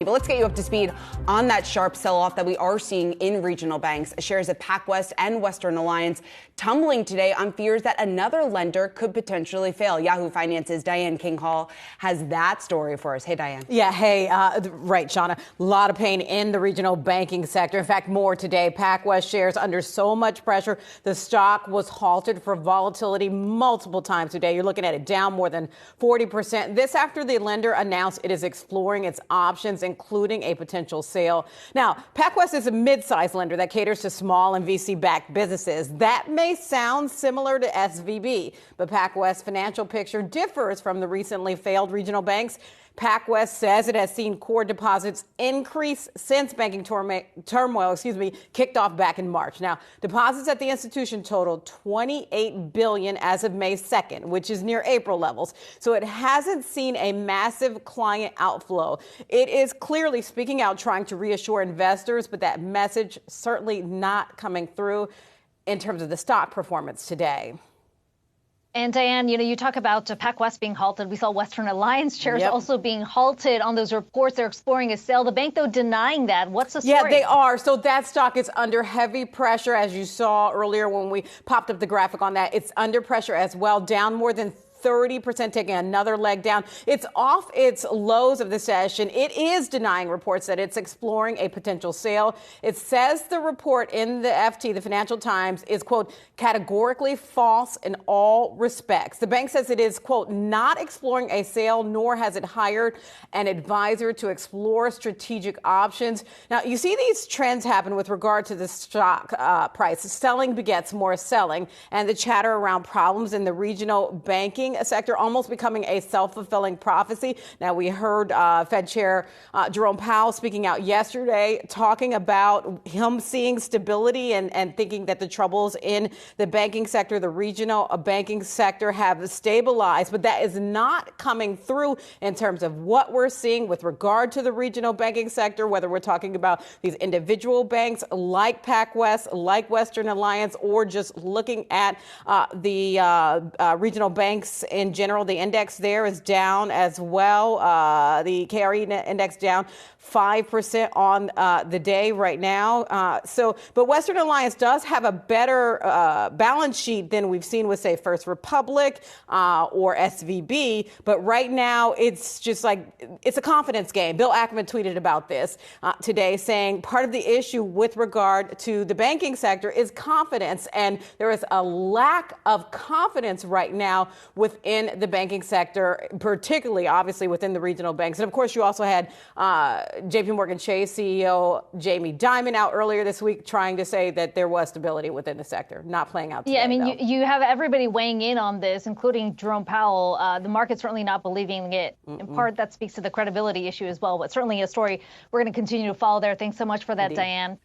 But let's get you up to speed on that sharp sell-off that we are seeing in regional banks. Shares of PacWest and Western Alliance tumbling today on fears that another lender could potentially fail. Yahoo Finance's Diane King-Hall has that story for us. Hey, Diane. Yeah, hey, right, Shauna. A lot of pain in the regional banking sector. In fact, more today. PacWest shares under so much pressure. The stock was halted for volatility multiple times today. You're looking at it down more than 40%. This after the lender announced it is exploring its options, including a potential sale. Now, PacWest is a mid-sized lender that caters to small and VC-backed businesses. That may sound similar to SVB, but PacWest's financial picture differs from the recently failed regional banks. PacWest says it has seen core deposits increase since banking turmoil kicked off back in March. Now, deposits at the institution totaled $28 billion as of May 2nd, which is near April levels. So it hasn't seen a massive client outflow. It is clearly speaking out, trying to reassure investors, but that message certainly not coming through in terms of the stock performance today. And Diane, you talk about PacWest being halted. We saw Western Alliance shares also being halted on those reports. They're exploring a sale. The bank, though, denying that. What's the story? Yeah, they are. So that stock is under heavy pressure, as you saw earlier when we popped up the graphic on that. It's under pressure as well, down more than 30%, taking another leg down. It's off its lows of the session. It is denying reports that it's exploring a potential sale. It says the report in the FT, the Financial Times, is, quote, categorically false in all respects. The bank says it is, quote, not exploring a sale, nor has it hired an advisor to explore strategic options. Now, you see these trends happen with regard to the stock price. Selling begets more selling, and the chatter around problems in the regional banking sector almost becoming a self-fulfilling prophecy. Now, we heard Fed Chair Jerome Powell speaking out yesterday, talking about him seeing stability and thinking that the troubles in the banking sector, the regional banking sector, have stabilized. But that is not coming through in terms of what we're seeing with regard to the regional banking sector, whether we're talking about these individual banks like PacWest, like Western Alliance, or just looking at the regional banks in general. The index there is down as well. The KRE index down 5% on the day right now. But Western Alliance does have a better balance sheet than we've seen with, say, First Republic or SVB. But right now, it's just like it's a confidence game. Bill Ackman tweeted about this today, saying part of the issue with regard to the banking sector is confidence. And there is a lack of confidence right now within the banking sector, particularly, obviously, within the regional banks. And of course, you also had JP Morgan Chase CEO Jamie Dimon out earlier this week trying to say that there was stability within the sector, not playing out today. Yeah, I mean, you have everybody weighing in on this, including Jerome Powell. The market's certainly not believing it. In part, that speaks to the credibility issue as well, but certainly a story we're going to continue to follow there. Thanks so much for that, Indeed. Diane.